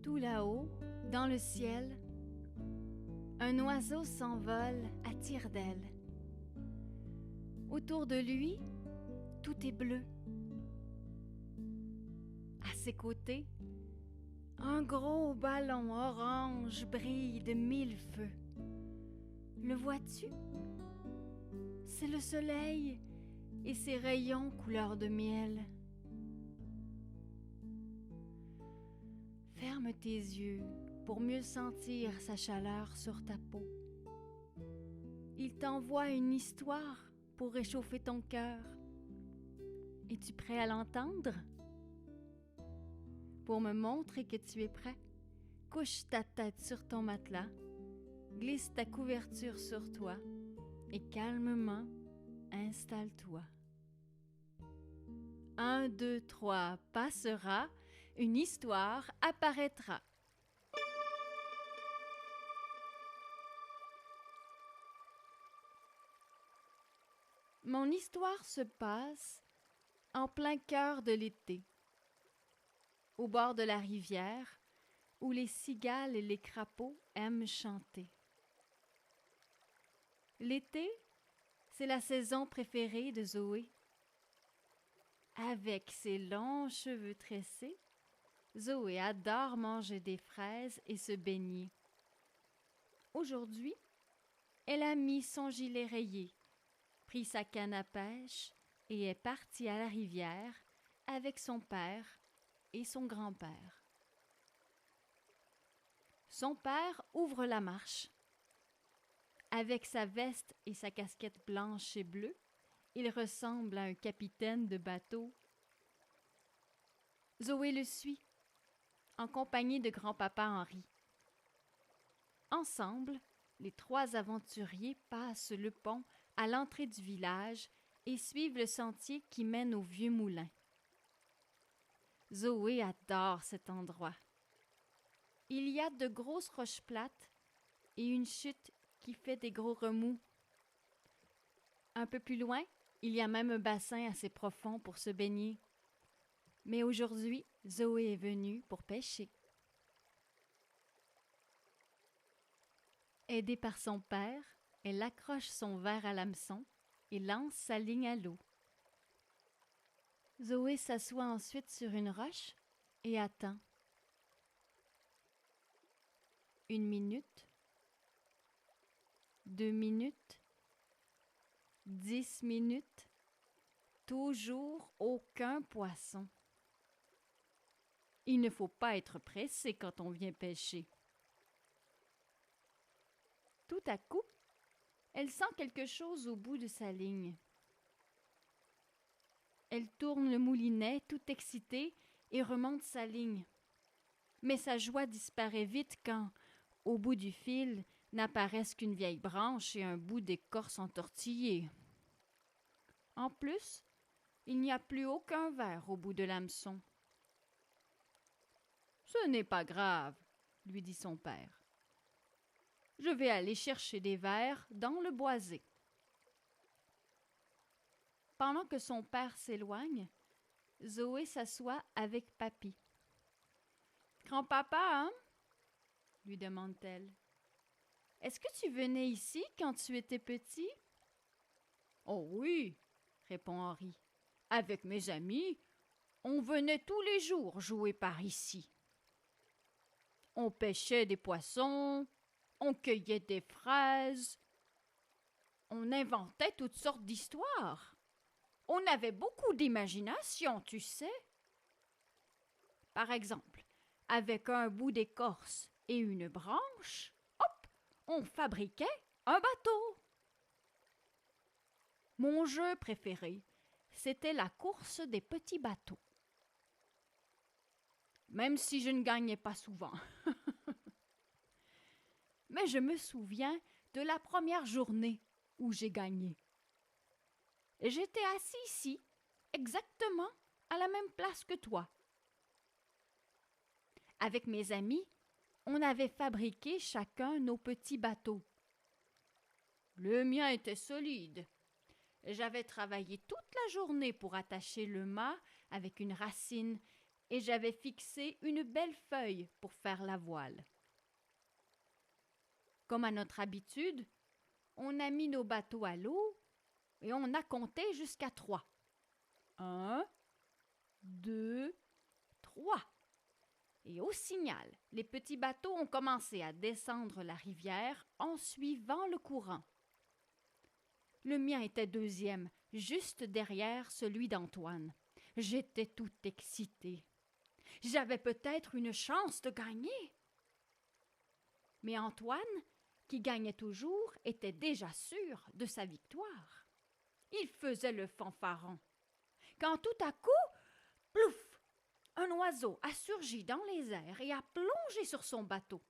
Tout là-haut, dans le ciel, un oiseau s'envole à tire-d'aile. Autour de lui, tout est bleu. À ses côtés, un gros ballon orange brille de 1000 feux. Le vois-tu? C'est le soleil et ses rayons couleur de miel. Ferme tes yeux pour mieux sentir sa chaleur sur ta peau. Il t'envoie une histoire pour réchauffer ton cœur. Es-tu prêt à l'entendre? Pour me montrer que tu es prêt, couche ta tête sur ton matelas, glisse ta couverture sur toi et calmement installe-toi. 1, 2, 3 passera, une histoire apparaîtra. Mon histoire se passe en plein cœur de l'été, au bord de la rivière où les cigales et les crapauds aiment chanter. L'été, c'est la saison préférée de Zoé. Avec ses longs cheveux tressés, Zoé adore manger des fraises et se baigner. Aujourd'hui, elle a mis son gilet rayé, pris sa canne à pêche et est partie à la rivière avec son père et son grand-père. Son père ouvre la marche. Avec sa veste et sa casquette blanche et bleue, il ressemble à un capitaine de bateau. Zoé le suit, en compagnie de grand-papa Henri. Ensemble, les 3 aventuriers passent le pont à l'entrée du village et suivent le sentier qui mène au vieux moulin. Zoé adore cet endroit. Il y a de grosses roches plates et une chute qui fait des gros remous. Un peu plus loin, il y a même un bassin assez profond pour se baigner. Mais aujourd'hui, Zoé est venue pour pêcher. Aidée par son père, elle accroche son verre à l'hameçon et lance sa ligne à l'eau. Zoé s'assoit ensuite sur une roche et attend. 1 minute, 2 minutes, 10 minutes, toujours aucun poisson. Il ne faut pas être pressé quand on vient pêcher. Tout à coup, elle sent quelque chose au bout de sa ligne. Elle tourne le moulinet tout excitée et remonte sa ligne. Mais sa joie disparaît vite quand, au bout du fil, n'apparaissent qu'une vieille branche et un bout d'écorce entortillée. En plus, il n'y a plus aucun verre au bout de l'hameçon. « Ce n'est pas grave, » lui dit son père. « Je vais aller chercher des vers dans le boisé. » Pendant que son père s'éloigne, Zoé s'assoit avec papy. « Grand-papa, hein? » lui demande-t-elle. « Est-ce que tu venais ici quand tu étais petit? »« Oh oui, » répond Henri. « Avec mes amis, on venait tous les jours jouer par ici. On pêchait des poissons, on cueillait des fraises, on inventait toutes sortes d'histoires. On avait beaucoup d'imagination, tu sais. Par exemple, avec un bout d'écorce et une branche, hop, on fabriquait un bateau. Mon jeu préféré, c'était la course des petits bateaux. Même si je ne gagnais pas souvent. Mais je me souviens de la première journée où j'ai gagné. J'étais assis ici, exactement à la même place que toi. Avec mes amis, on avait fabriqué chacun nos petits bateaux. Le mien était solide. J'avais travaillé toute la journée pour attacher le mât avec une racine et j'avais fixé une belle feuille pour faire la voile. Comme à notre habitude, on a mis nos bateaux à l'eau et on a compté jusqu'à 3. 1, 2, 3. Et au signal, les petits bateaux ont commencé à descendre la rivière en suivant le courant. Le mien était deuxième, juste derrière celui d'Antoine. J'étais tout excitée. J'avais peut-être une chance de gagner. Mais Antoine, qui gagnait toujours, était déjà sûr de sa victoire. Il faisait le fanfaron. Quand tout à coup, plouf, un oiseau a surgi dans les airs et a plongé sur son bateau.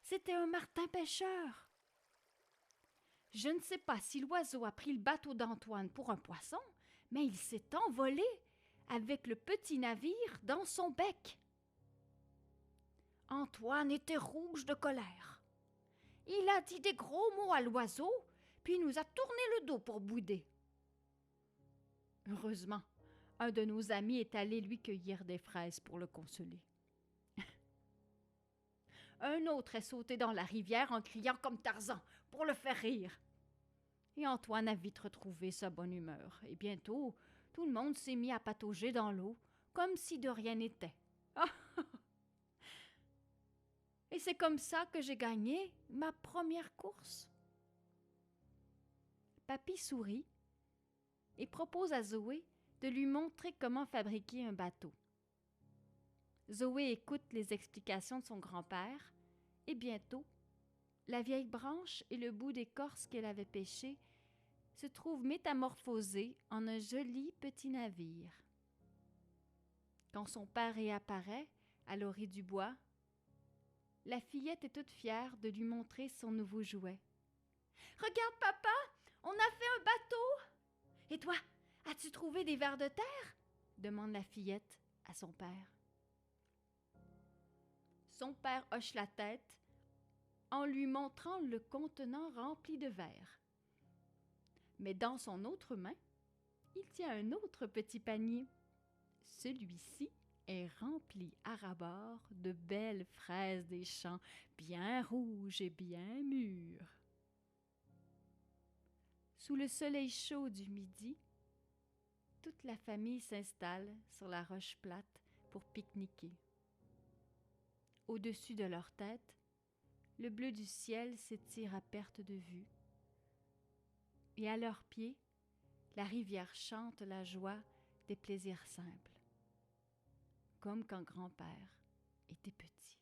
C'était un martin pêcheur. Je ne sais pas si l'oiseau a pris le bateau d'Antoine pour un poisson, mais il s'est envolé avec le petit navire dans son bec. Antoine était rouge de colère. Il a dit des gros mots à l'oiseau, puis nous a tourné le dos pour bouder. Heureusement, un de nos amis est allé lui cueillir des fraises pour le consoler. Un autre est sauté dans la rivière en criant comme Tarzan pour le faire rire. Et Antoine a vite retrouvé sa bonne humeur. Et bientôt, tout le monde s'est mis à patauger dans l'eau, comme si de rien n'était. Et c'est comme ça que j'ai gagné ma première course. Papy sourit et propose à Zoé de lui montrer comment fabriquer un bateau. Zoé écoute les explications de son grand-père et bientôt, la vieille branche et le bout d'écorce qu'elle avait pêché se trouvent métamorphosés en un joli petit navire. Quand son père réapparaît à l'orée du bois, la fillette est toute fière de lui montrer son nouveau jouet. « Regarde, papa, on a fait un bateau! Et toi, as-tu trouvé des vers de terre? » demande la fillette à son père. Son père hoche la tête en lui montrant le contenant rempli de vers. Mais dans son autre main, il tient un autre petit panier. Celui-ci est rempli à ras-bord de belles fraises des champs, bien rouges et bien mûres. Sous le soleil chaud du midi, toute la famille s'installe sur la roche plate pour pique-niquer. Au-dessus de leur tête, le bleu du ciel s'étire à perte de vue. Et à leurs pieds, la rivière chante la joie des plaisirs simples, comme quand grand-père était petit.